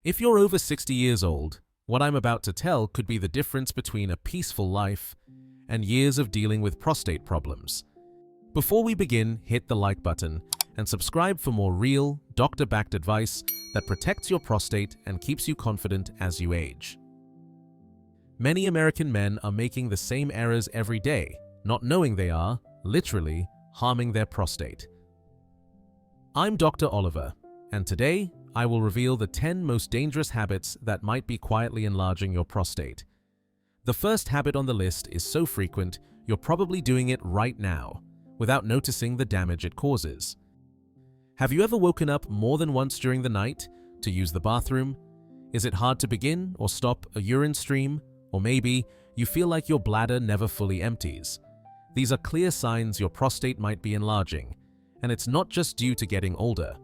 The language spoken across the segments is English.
If you're over 60 years old, what I'm about to tell could be the difference between a peaceful life and years of dealing with prostate problems. Before we begin, hit the like button and subscribe for more real, doctor-backed advice that protects your prostate and keeps you confident as you age. Many American men are making the same errors every day, not knowing they are, literally, harming their prostate. I'm Dr. Oliver, and today I will reveal the 10 most dangerous habits that might be quietly enlarging your prostate. The first habit on the list is so frequent, you're probably doing it right now, without noticing the damage it causes. Have you ever woken up more than once during the night to use the bathroom? Is it hard to begin or stop a urine stream? Or maybe you feel like your bladder never fully empties. These are clear signs your prostate might be enlarging, and it's not just due to getting older.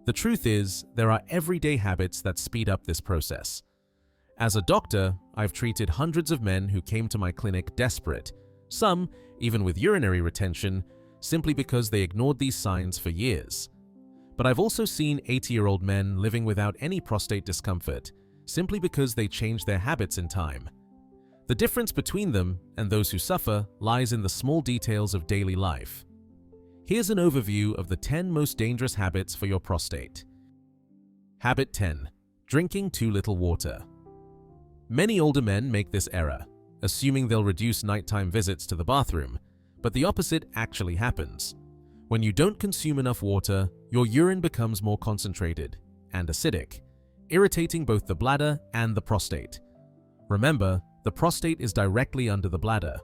The truth is, there are everyday habits that speed up this process. As a doctor, I've treated hundreds of men who came to my clinic desperate, some even with urinary retention, simply because they ignored these signs for years. But I've also seen 80-year-old men living without any prostate discomfort, simply because they changed their habits in time. The difference between them and those who suffer lies in the small details of daily life. Here's an overview of the 10 most dangerous habits for your prostate. Habit 10. Drinking too little water. Many older men make this error, assuming they'll reduce nighttime visits to the bathroom, but the opposite actually happens. When you don't consume enough water, your urine becomes more concentrated and acidic, irritating both the bladder and the prostate. Remember, the prostate is directly under the bladder,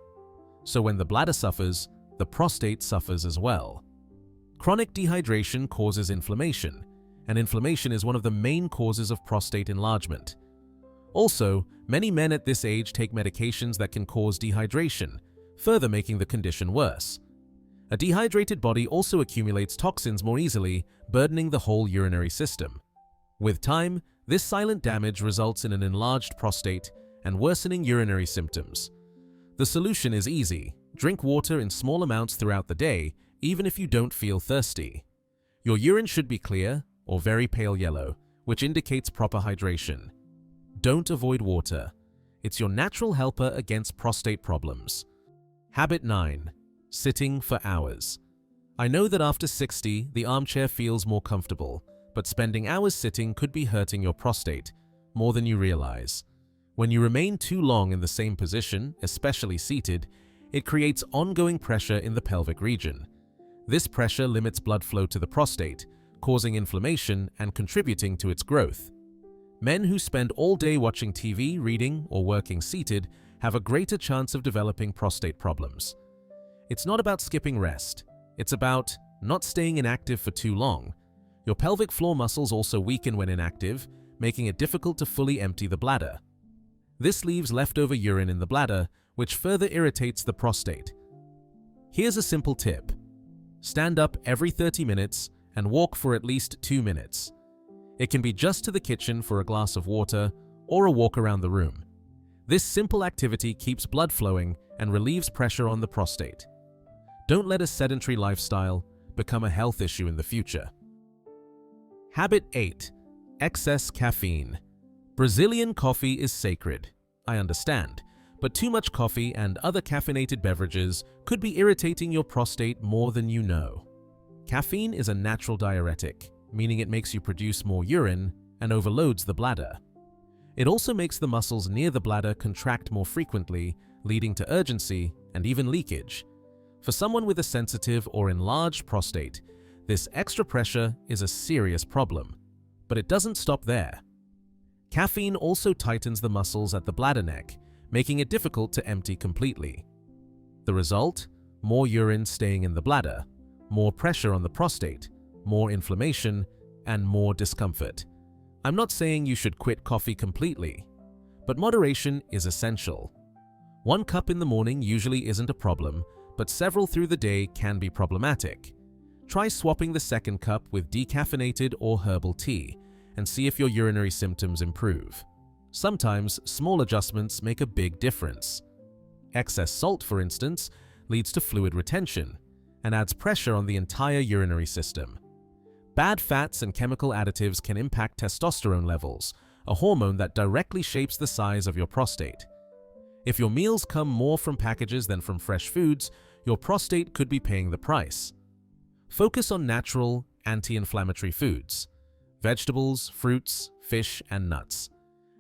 so when the bladder suffers, the prostate suffers as well. Chronic dehydration causes inflammation, and inflammation is one of the main causes of prostate enlargement. Also, many men at this age take medications that can cause dehydration, further making the condition worse. A dehydrated body also accumulates toxins more easily, burdening the whole urinary system. With time, this silent damage results in an enlarged prostate and worsening urinary symptoms. The solution is easy. Drink water in small amounts throughout the day, even if you don't feel thirsty. Your urine should be clear or very pale yellow, which indicates proper hydration. Don't avoid water. It's your natural helper against prostate problems. Habit 9. Sitting for hours. I know that after 60, the armchair feels more comfortable, but spending hours sitting could be hurting your prostate more than you realize. When you remain too long in the same position, especially seated, it creates ongoing pressure in the pelvic region. This pressure limits blood flow to the prostate, causing inflammation and contributing to its growth. Men who spend all day watching TV, reading, or working seated have a greater chance of developing prostate problems. It's not about skipping rest. It's about not staying inactive for too long. Your pelvic floor muscles also weaken when inactive, making it difficult to fully empty the bladder. This leaves leftover urine in the bladder, which further irritates the prostate. Here's a simple tip. Stand up every 30 minutes and walk for at least 2 minutes. It can be just to the kitchen for a glass of water or a walk around the room. This simple activity keeps blood flowing and relieves pressure on the prostate. Don't let a sedentary lifestyle become a health issue in the future. Habit 8. Excess caffeine. Brazilian coffee is sacred. I understand. But too much coffee and other caffeinated beverages could be irritating your prostate more than you know. Caffeine is a natural diuretic, meaning it makes you produce more urine and overloads the bladder. It also makes the muscles near the bladder contract more frequently, leading to urgency and even leakage. For someone with a sensitive or enlarged prostate, this extra pressure is a serious problem. But it doesn't stop there. Caffeine also tightens the muscles at the bladder neck, making it difficult to empty completely. The result? More urine staying in the bladder, more pressure on the prostate, more inflammation, and more discomfort. I'm not saying you should quit coffee completely, but moderation is essential. 1 cup in the morning usually isn't a problem, but several through the day can be problematic. Try swapping the second cup with decaffeinated or herbal tea and see if your urinary symptoms improve. Sometimes, small adjustments make a big difference. Excess salt, for instance, leads to fluid retention and adds pressure on the entire urinary system. Bad fats and chemical additives can impact testosterone levels, a hormone that directly shapes the size of your prostate. If your meals come more from packages than from fresh foods, your prostate could be paying the price. Focus on natural, anti-inflammatory foods: vegetables, fruits, fish, and nuts.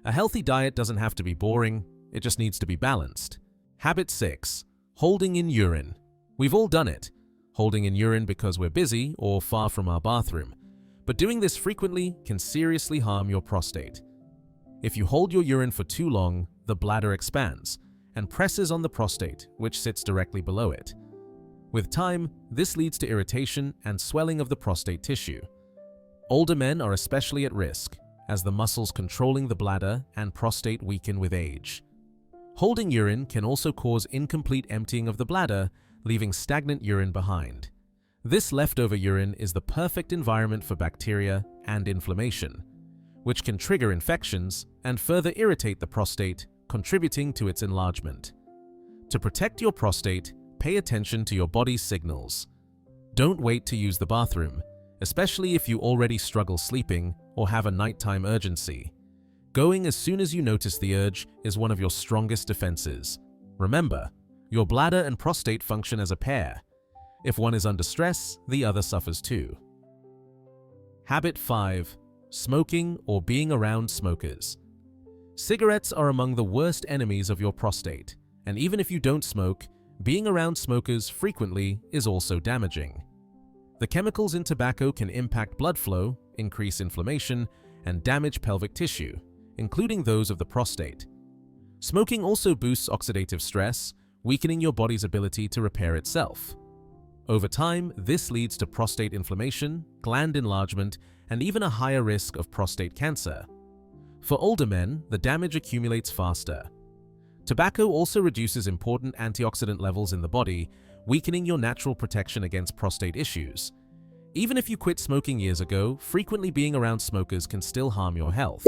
A healthy diet doesn't have to be boring, it just needs to be balanced. Habit 6. Holding in urine. We've all done it, holding in urine because we're busy or far from our bathroom. But doing this frequently can seriously harm your prostate. If you hold your urine for too long, the bladder expands and presses on the prostate, which sits directly below it. With time, this leads to irritation and swelling of the prostate tissue. Older men are especially at risk, as the muscles controlling the bladder and prostate weaken with age. Holding urine can also cause incomplete emptying of the bladder, leaving stagnant urine behind. This leftover urine is the perfect environment for bacteria and inflammation, which can trigger infections and further irritate the prostate, contributing to its enlargement. To protect your prostate, pay attention to your body's signals. Don't wait to use the bathroom, especially if you already struggle sleeping or have a nighttime urgency. Going as soon as you notice the urge is one of your strongest defenses. Remember, your bladder and prostate function as a pair. If one is under stress, the other suffers too. Habit 5. Smoking or being around smokers. Cigarettes are among the worst enemies of your prostate, and even if you don't smoke, being around smokers frequently is also damaging. The chemicals in tobacco can impact blood flow, increase inflammation, and damage pelvic tissue, including those of the prostate. Smoking also boosts oxidative stress, weakening your body's ability to repair itself. Over time, this leads to prostate inflammation, gland enlargement, and even a higher risk of prostate cancer. For older men, the damage accumulates faster. Tobacco also reduces important antioxidant levels in the body, weakening your natural protection against prostate issues. Even if you quit smoking years ago, frequently being around smokers can still harm your health.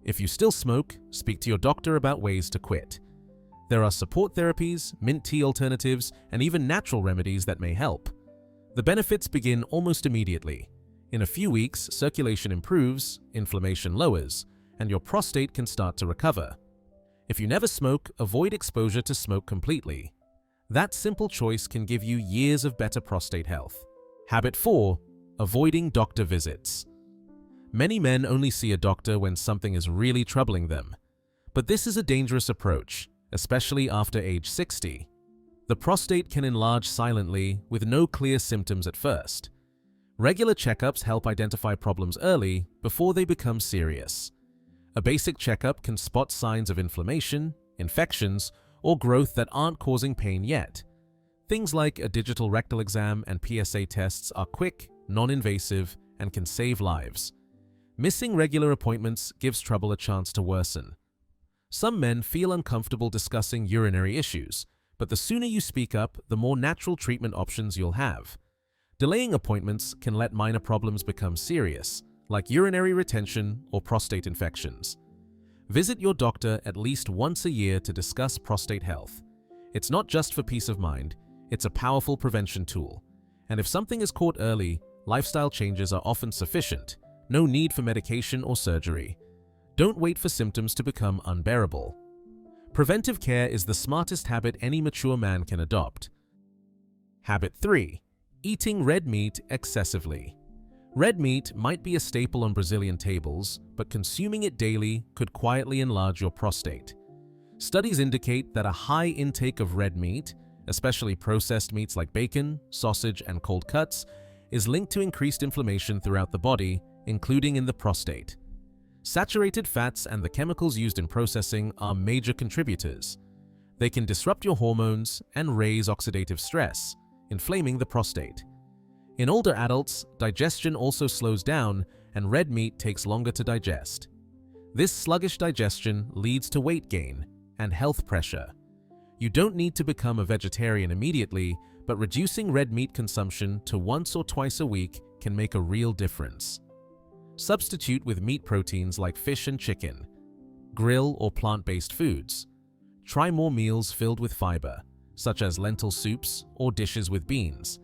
If you still smoke, speak to your doctor about ways to quit. There are support therapies, mint tea alternatives, and even natural remedies that may help. The benefits begin almost immediately. In a few weeks, circulation improves, inflammation lowers, and your prostate can start to recover. If you never smoke, avoid exposure to smoke completely. That simple choice can give you years of better prostate health. Habit 4. Avoiding doctor visits. Many men only see a doctor when something is really troubling them. But this is a dangerous approach, especially after age 60. The prostate can enlarge silently with no clear symptoms at first. Regular checkups help identify problems early before they become serious. A basic checkup can spot signs of inflammation, infections, or growth that aren't causing pain yet. Things like a digital rectal exam and PSA tests are quick, non-invasive, and can save lives. Missing regular appointments gives trouble a chance to worsen. Some men feel uncomfortable discussing urinary issues, but the sooner you speak up, the more natural treatment options you'll have. Delaying appointments can let minor problems become serious, like urinary retention or prostate infections. Visit your doctor at least once a year to discuss prostate health. It's not just for peace of mind, it's a powerful prevention tool. And if something is caught early, lifestyle changes are often sufficient. No need for medication or surgery. Don't wait for symptoms to become unbearable. Preventive care is the smartest habit any mature man can adopt. Habit 3. Eating red meat excessively. Red meat might be a staple on Brazilian tables, but consuming it daily could quietly enlarge your prostate. Studies indicate that a high intake of red meat, especially processed meats like bacon, sausage, and cold cuts, is linked to increased inflammation throughout the body, including in the prostate. Saturated fats and the chemicals used in processing are major contributors. They can disrupt your hormones and raise oxidative stress, inflaming the prostate. In older adults, digestion also slows down and red meat takes longer to digest. This sluggish digestion leads to weight gain and health pressure. You don't need to become a vegetarian immediately, but reducing red meat consumption to once or twice a week can make a real difference. Substitute with meat proteins like fish and chicken. Grill or plant-based foods. Try more meals filled with fiber, such as lentil soups or dishes with beans.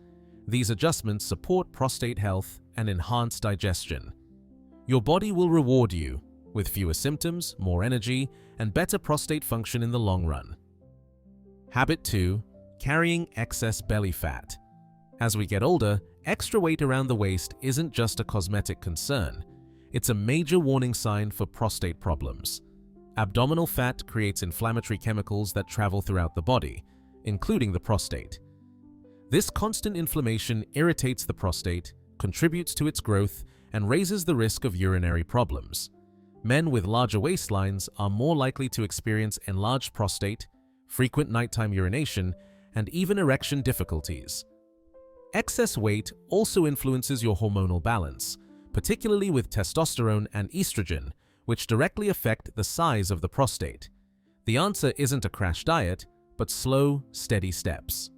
These adjustments support prostate health and enhance digestion. Your body will reward you with fewer symptoms, more energy, and better prostate function in the long run. Habit 2. Carrying excess belly fat. As we get older, extra weight around the waist isn't just a cosmetic concern. It's a major warning sign for prostate problems. Abdominal fat creates inflammatory chemicals that travel throughout the body, including the prostate. This constant inflammation irritates the prostate, contributes to its growth, and raises the risk of urinary problems. Men with larger waistlines are more likely to experience enlarged prostate, frequent nighttime urination, and even erection difficulties. Excess weight also influences your hormonal balance, particularly with testosterone and estrogen, which directly affect the size of the prostate. The answer isn't a crash diet, but slow, steady steps.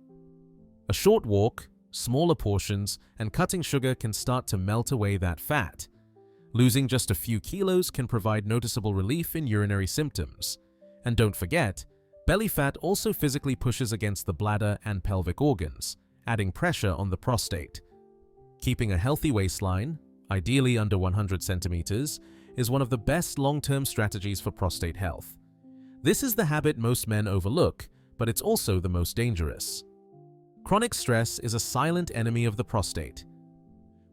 A short walk, smaller portions, and cutting sugar can start to melt away that fat. Losing just a few kilos can provide noticeable relief in urinary symptoms. And don't forget, belly fat also physically pushes against the bladder and pelvic organs, adding pressure on the prostate. Keeping a healthy waistline, ideally under 100 centimeters, is one of the best long-term strategies for prostate health. This is the habit most men overlook, but it's also the most dangerous. Chronic stress is a silent enemy of the prostate.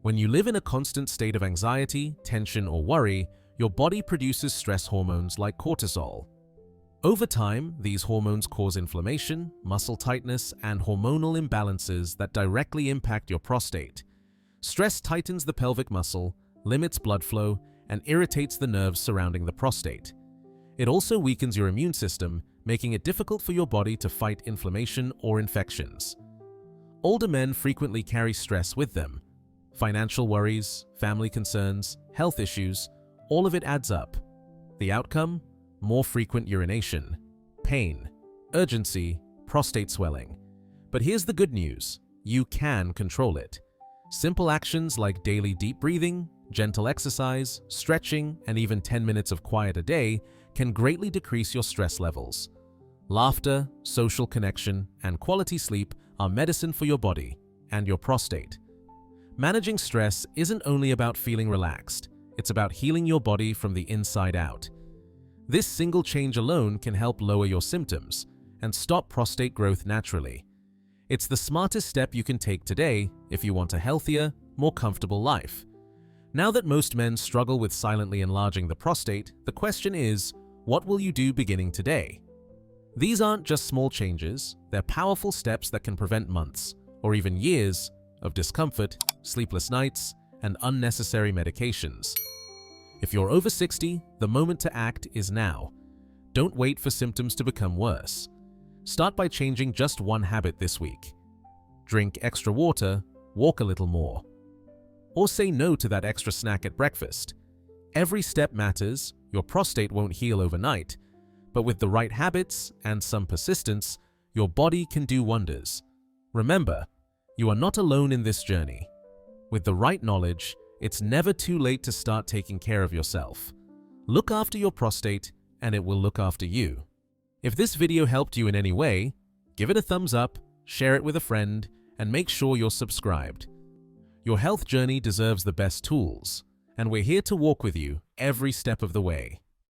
When you live in a constant state of anxiety, tension, or worry, your body produces stress hormones like cortisol. Over time, these hormones cause inflammation, muscle tightness, and hormonal imbalances that directly impact your prostate. Stress tightens the pelvic muscle, limits blood flow, and irritates the nerves surrounding the prostate. It also weakens your immune system, making it difficult for your body to fight inflammation or infections. Older men frequently carry stress with them. Financial worries, family concerns, health issues, all of it adds up. The outcome? More frequent urination, pain, urgency, prostate swelling. But here's the good news: you can control it. Simple actions like daily deep breathing, gentle exercise, stretching, and even 10 minutes of quiet a day can greatly decrease your stress levels. Laughter, social connection, and quality sleep are medicine for your body and your prostate. Managing stress isn't only about feeling relaxed, it's about healing your body from the inside out. This single change alone can help lower your symptoms and stop prostate growth naturally. It's the smartest step you can take today if you want a healthier, more comfortable life. Now that most men struggle with silently enlarging the prostate, the question is, what will you do beginning today? These aren't just small changes, they're powerful steps that can prevent months, or even years, of discomfort, sleepless nights, and unnecessary medications. If you're over 60, the moment to act is now. Don't wait for symptoms to become worse. Start by changing just one habit this week. Drink extra water, walk a little more. Or say no to that extra snack at breakfast. Every step matters. Your prostate won't heal overnight, but with the right habits and some persistence, your body can do wonders. Remember, you are not alone in this journey. With the right knowledge, it's never too late to start taking care of yourself. Look after your prostate, and it will look after you. If this video helped you in any way, give it a thumbs up, share it with a friend, and make sure you're subscribed. Your health journey deserves the best tools, and we're here to walk with you every step of the way.